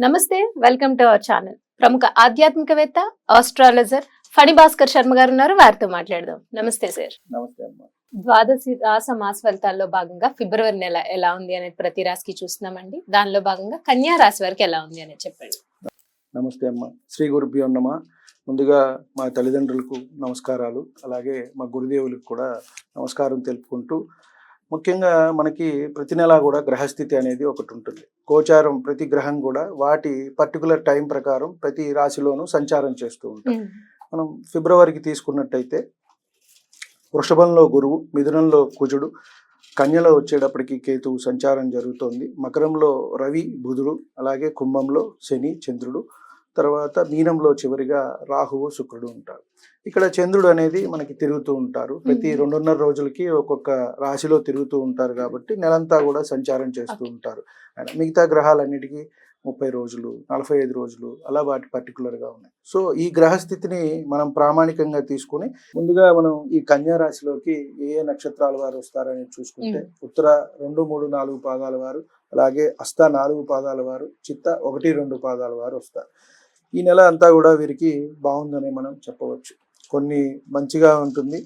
నమస్తే, welcome to our channel. ప్రముఖ ఆధ్యాత్మికవేత్త, ఆస్ట్రాలజర్ ఫణి భాస్కర్ శర్మ గారు ఉన్నారు. వారితో మాట్లాడదాం. నమస్తే సార్. నమస్తే అమ్మా. ద్వాదశి రాస మాస ఫలితాల్లో భాగంగా ఫిబ్రవరి నెల ఎలా ఉంది అనేది ప్రతి రాశికి చూస్తున్నామండి. దానిలో భాగంగా కన్యా రాశి వారికి ఎలా ఉంది అనేది చెప్పండి. నమస్తే అమ్మా. శ్రీ గురుభ్యో నమః. ముందుగా మా తల్లిదండ్రులకు నమస్కారాలు, అలాగే మా గురుదేవులకు కూడా నమస్కారం తెలుపుకుంటూ, ముఖ్యంగా మనకి ప్రతి నెల కూడా గ్రహస్థితి అనేది ఒకటి ఉంటుంది. గోచారం ప్రతి గ్రహం కూడా వాటి పర్టికులర్ టైం ప్రకారం ప్రతి రాశిలోనూ సంచారం చేస్తూ ఉంటాం. మనం ఫిబ్రవరికి తీసుకున్నట్టయితే వృషభంలో గురువు, మిథునంలో కుజుడు, కన్యలో వచ్చేటప్పటికి కేతువు సంచారం జరుగుతోంది. మకరంలో రవి, బుధుడు, అలాగే కుంభంలో శని, చంద్రుడు, తర్వాత మీనంలో చివరిగా రాహువు, శుక్రుడు ఉంటారు. ఇక్కడ చంద్రుడు అనేది మనకి తిరుగుతూ ఉంటారు. ప్రతి 2.5 రోజులకి ఒక్కొక్క రాశిలో తిరుగుతూ ఉంటారు కాబట్టి నెలంతా కూడా సంచారం చేస్తూ ఉంటారు. మిగతా గ్రహాలన్నిటికీ 30 రోజులు, 45 రోజులు అలా వాటి పర్టికులర్గా ఉన్నాయి. సో ఈ గ్రహస్థితిని మనం ప్రామాణికంగా తీసుకుని ముందుగా మనం ఈ కన్యా రాశిలోకి ఏ నక్షత్రాల వారు వస్తారని చూసుకుంటే, ఉత్తర 2, 3, 4 పాదాల వారు, అలాగే హస్త 4 పాదాల వారు, చిత్త 1, 2 పాదాల వారు వస్తారు. ఈ నెల అంతా కూడా వీరికి బాగుందని మనం చెప్పవచ్చు. కొన్ని మంచిగా ఉంటుంది,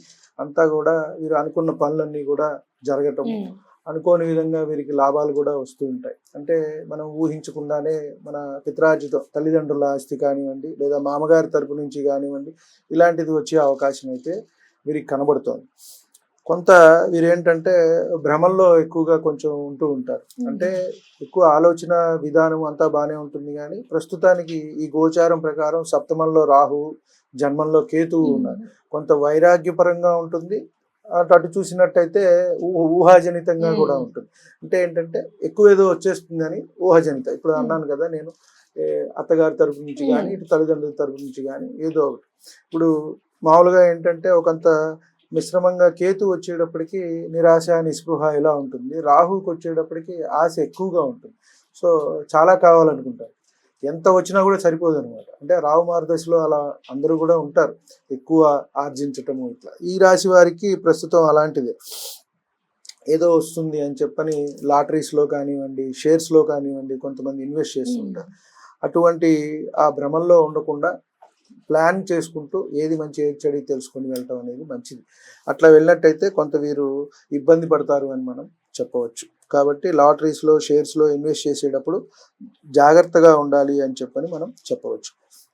అంతా కూడా వీరు అనుకున్న పనులన్నీ కూడా జరగటం, అనుకోని విధంగా వీరికి లాభాలు కూడా వస్తూ ఉంటాయి. అంటే మనం ఊహించకుండానే మన పిత్రార్జితం, తల్లిదండ్రుల ఆస్తి కానివ్వండి, లేదా మామగారి తరపు నుంచి కానివ్వండి, ఇలాంటిది వచ్చే అవకాశం అయితే వీరికి కనబడుతోంది. కొంత వీరేంటంటే భ్రమల్లో ఎక్కువగా కొంచెం ఉంటూ ఉంటారు. అంటే ఎక్కువ ఆలోచన విధానం అంతా బాగానే ఉంటుంది, కానీ ప్రస్తుతానికి ఈ గోచారం ప్రకారం సప్తమంలో రాహు, జన్మంలో కేతువు ఉన్నారు. కొంత వైరాగ్యపరంగా ఉంటుంది, అటు చూసినట్టయితే ఊహాజనితంగా కూడా ఉంటుంది. అంటే ఏంటంటే ఎక్కువ ఏదో వచ్చేస్తుందని ఊహాజనిత. ఇప్పుడు అన్నాను కదా నేను, అత్తగారి తరపు నుంచి కానీ ఇటు తల్లిదండ్రుల తరపు నుంచి కానీ ఏదో ఒకటి. ఇప్పుడు మామూలుగా ఏంటంటే ఒకంత మిశ్రమంగా కేతు వచ్చేటప్పటికి నిరాశ, నిస్పృహ ఇలా ఉంటుంది. రాహుకి వచ్చేటప్పటికి ఆశ ఎక్కువగా ఉంటుంది. సో చాలా కావాలనుకుంటారు, ఎంత వచ్చినా కూడా సరిపోదు అనమాట. అంటే రాహు మార్గదశలో అలా అందరూ కూడా ఉంటారు, ఎక్కువ ఆర్జించటము ఇట్లా. ఈ రాశి వారికి ప్రస్తుతం అలాంటిదే. ఏదో వస్తుంది అని చెప్పని లాటరీస్లో కానివ్వండి, షేర్స్లో కానివ్వండి కొంతమంది ఇన్వెస్ట్ చేస్తుంటారు. అటువంటి ఆ భ్రమంలో ఉండకుండా ప్లాన్ చేసుకుంటూ ఏది మంచి ఏది చెడు తెలుసుకుని వెళ్ళటం అనేది మంచిది. అట్లా వెళ్ళినట్టయితే కొంత వీరు ఇబ్బంది పడతారు అని మనం చెప్పవచ్చు. కాబట్టి లాటరీస్లో, షేర్స్లో ఇన్వెస్ట్ చేసేటప్పుడు జాగ్రత్తగా ఉండాలి అని చెప్పని మనం చెప్పవచ్చు.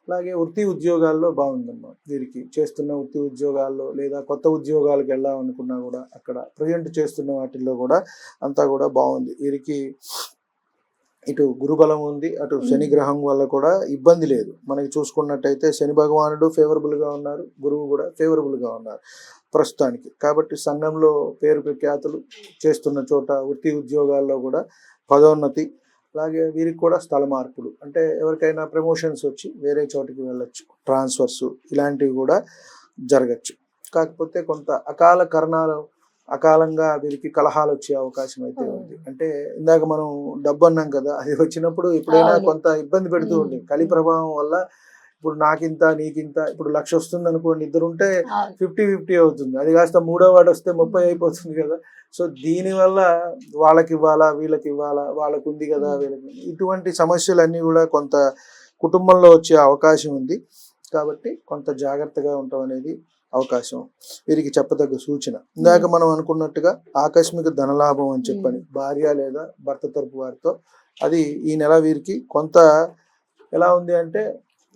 అలాగే వృత్తి ఉద్యోగాల్లో బాగుందమ్మా వీరికి. చేస్తున్న వృత్తి ఉద్యోగాల్లో లేదా కొత్త ఉద్యోగాలకు వెళ్ళాలనుకున్నా కూడా అక్కడ ప్రజెంట్ చేస్తున్న వాటిల్లో కూడా అంతా కూడా బాగుంది వీరికి. ఇటు గురుబలం ఉంది, అటు శని గ్రహం వల్ల కూడా ఇబ్బంది లేదు. మనకి చూసుకున్నట్టయితే శని భగవానుడు ఫేవరబుల్గా ఉన్నారు, గురువు కూడా ఫేవరబుల్గా ఉన్నారు ప్రస్తుతానికి. కాబట్టి సంఘంలో పేరు ప్రఖ్యాతులు, చేస్తున్న చోట వృత్తి ఉద్యోగాల్లో కూడా పదోన్నతి, అలాగే వీరికి కూడా స్థల మార్పులు, అంటే ఎవరికైనా ప్రమోషన్స్ వచ్చి వేరే చోటికి వెళ్ళొచ్చు, ట్రాన్స్ఫర్స్ ఇలాంటివి కూడా జరగచ్చు. కాకపోతే కొంత అకాలంగా వీరికి కలహాలు వచ్చే అవకాశం అయితే ఉంది. అంటే ఇందాక మనం డబ్బు అన్నాం కదా, అది వచ్చినప్పుడు ఎప్పుడైనా కొంత ఇబ్బంది పెడుతూ ఉంటుంది. కలి ప్రభావం వల్ల ఇప్పుడు నాకింత నీకింత, ఇప్పుడు 1,00,000 వస్తుంది అనుకోండి, ఇద్దరు ఉంటే 50-50 అవుతుంది. అది కాస్త మూడో వాడు వస్తే 30 అయిపోతుంది కదా. సో దీనివల్ల వాళ్ళకి ఇవ్వాలా, వీళ్ళకి ఇవ్వాలా, వాళ్ళకు ఉంది కదా వీళ్ళకి, ఇటువంటి సమస్యలన్నీ కూడా కొంత కుటుంబంలో వచ్చే అవకాశం ఉంది. కాబట్టి కొంత జాగ్రత్తగా ఉండటం అనేది అవకాశం వీరికి చెప్పదగ్గ సూచన. ఇందాక మనం అనుకున్నట్టుగా ఆకస్మిక ధనలాభం అని చెప్పని భార్య లేదా భర్త తరపు వారితో, అది ఈ నెల వీరికి కొంత ఎలా ఉంది అంటే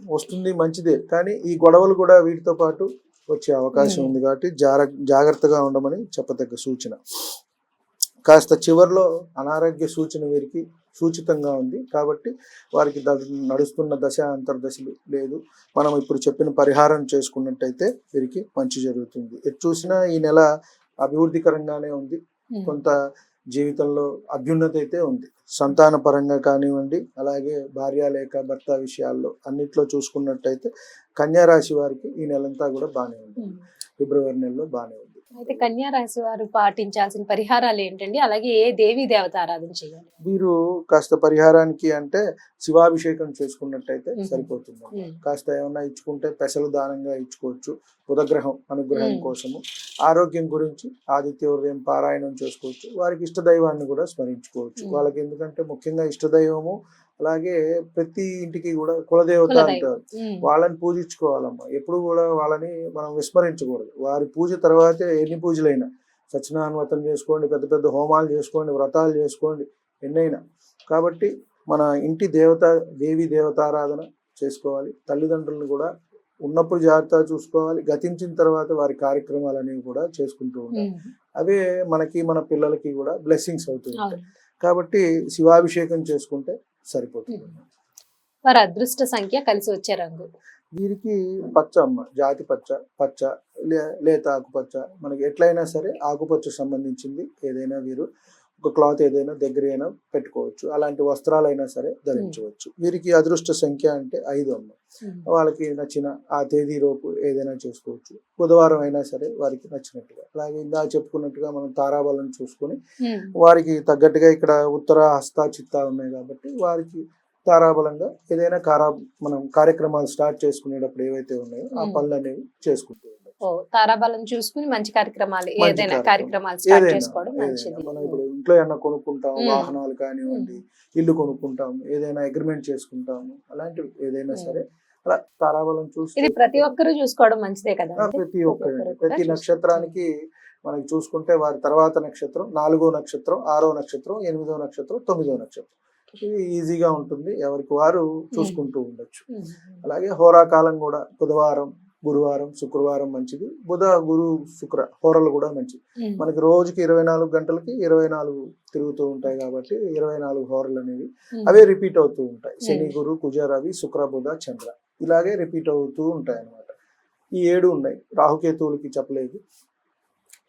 వస్తుంది, మంచిదే, కానీ ఈ గొడవలు కూడా వీటితో పాటు వచ్చే అవకాశం ఉంది. కాబట్టి జాగ్రత్తగా ఉండమని చెప్పదగ్గ సూచన. కాస్త చివరిలో అనారోగ్య సూచన వీరికి సూచితంగా ఉంది. కాబట్టి వారికి నడుస్తున్న దశ అంతర్దశలు లేదు. మనం ఇప్పుడు చెప్పిన పరిహారం చేసుకున్నట్టయితే వీరికి మంచి జరుగుతుంది. ఎటు చూసినా ఈ నెల అభివృద్ధికరంగానే ఉంది. కొంత జీవితంలో అభ్యున్నతి అయితే ఉంది. సంతాన పరంగా కానివ్వండి, అలాగే భార్య లేక భర్త విషయాల్లో అన్నిట్లో చూసుకున్నట్టయితే కన్యా రాశి వారికి ఈ నెలంతా కూడా బాగానే ఉంది. ఫిబ్రవరి నెలలో బాగానే ఉంది. అయితే కన్యా రాశి వారు పాటించాల్సిన పరిహారాలు ఏంటండి? అలాగే ఏ దేవీ దేవత ఆరాధన చేయాలి? వీరు కాస్త పరిహారానికి అంటే శివాభిషేకం చేసుకున్నట్టయితే సరిపోతుంది. కాస్త ఏమన్నా ఇచ్చుకుంటే పెసలు దానంగా ఇచ్చుకోవచ్చు. బుధగ్రహం అనుగ్రహం కోసము. ఆరోగ్యం గురించి ఆదిత్య హృదయం పారాయణం చేసుకోవచ్చు. వారికి ఇష్టదైవాన్ని కూడా స్మరించుకోవచ్చు. వాళ్ళకి ఎందుకంటే ముఖ్యంగా ఇష్టదైవము అలాగే ప్రతి ఇంటికి కూడా కులదేవత కులదైవం. అంటారు, ఉమ్. వాళ్ళని పూజించుకోవాలమ్మా. ఎప్పుడు కూడా వాళ్ళని మనం విస్మరించకూడదు. వారి పూజ తర్వాతే ఎన్ని పూజలైనా, సత్యనారాయణ వ్రతం చేసుకోండి, పెద్ద పెద్ద హోమాలు చేసుకోండి, వ్రతాలు చేసుకోండి, ఎన్నైనా. కాబట్టి మన ఇంటి దేవి దేవతారాధన చేసుకోవాలి. తల్లిదండ్రులను కూడా ఉన్నప్పుడు జాగ్రత్తగా చూసుకోవాలి, గతించిన తర్వాత వారి కార్యక్రమాలు అనేవి కూడా చేసుకుంటూ ఉండాలి. ఉమ్. అవే మనకి మన పిల్లలకి కూడా బ్లెస్సింగ్స్ అవుతుంది. అవును. కాబట్టి శివాభిషేకం చేసుకుంటే సరిపోతుంది. వారి అదృష్ట సంఖ్య, కలిసి వచ్చే రంగు. వీరికి పచ్చ అమ్మ, జాతి పచ్చ లేత ఆకుపచ్చ, మనకి ఎట్లయినా సరే ఆకుపచ్చ సంబంధించింది ఏదైనా వీరు ఒక క్లాత్ ఏదైనా దగ్గర అయినా పెట్టుకోవచ్చు, అలాంటి వస్త్రాలైనా సరే ధరించవచ్చు. వీరికి అదృష్ట సంఖ్య అంటే 5 అమ్మ. వాళ్ళకి నచ్చిన ఆ తేదీ లోపు ఏదైనా చేసుకోవచ్చు. బుధవారం అయినా సరే వారికి నచ్చినట్టుగా. అలాగే ఇందా చెప్పుకున్నట్టుగా మనం తారాబలం చూసుకొని వారికి తగ్గట్టుగా ఇక్కడ ఉత్తర హస్త చిత్త ఉన్నాయి కాబట్టి వారికి తారాబలంగా ఏదైనా మనం కార్యక్రమాలు స్టార్ట్ చేసుకునేటప్పుడు ఏవైతే ఉన్నాయో ఆ పనులు అనేవి చేసుకుంటూ ఉంటాం. ఓ, తారాబలం చూసుకుని మంచి కార్యక్రమాలు, మంచి ఏదైనా కార్యక్రమం. కార్యక్రమాలు స్టార్ట్ ఏదైనా చేసుకోవడం మంచిది. మనం ఇప్పుడు ఇంట్లో ఏమైనా కొనుక్కుంటాం, మ్మ్. వాహనాలు కానివ్వండి, ఇల్లు కొనుక్కుంటాం, ఏదైనా అగ్రిమెంట్ చేసుకుంటాము, అలాంటివి ఏదైనా సరే అలా తారాబలం చూసి ఇది ప్రతి ఒక్కరూ చూసుకోవడం మంచిదే కదా. ప్రతి ఒక్కరి ఒక్కరు కూడా ప్రతి నక్షత్రానికి మనకి చూసుకుంటే వారి తర్వాత నక్షత్రం, 4వ నక్షత్రం, 6వ నక్షత్రం, 8వ నక్షత్రం, 9వ నక్షత్రం, ఇది ఈజీగా ఉంటుంది, ఎవరికి వారు చూసుకుంటూ ఉండొచ్చు. అలాగే హోరాకాలం కూడా బుధవారం, గురువారం, శుక్రవారం మంచిది. బుధ, గురు, శుక్ర హోరలు కూడా మంచిది. మనకి రోజుకి 24 గంటలకి 24 తిరుగుతూ ఉంటాయి కాబట్టి 24 హోరలు అనేవి అవే రిపీట్ అవుతూ ఉంటాయి. శని, గురు, కుజ, రవి, శుక్ర, బుధ, చంద్ర ఇలాగే రిపీట్ అవుతూ ఉంటాయి అన్నమాట. ఈ 7 ఉన్నాయి, రాహుకేతువులకి చెప్పలేదు,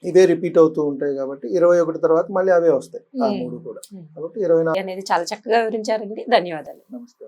ఇవే రిపీట్ అవుతూ ఉంటాయి కాబట్టి 21 తర్వాత మళ్ళీ అవే వస్తాయి ఆ 3 కూడా. కాబట్టి 24. అనేది చాలా చక్కగా వివరించారండి. ధన్యవాదాలు. నమస్తే.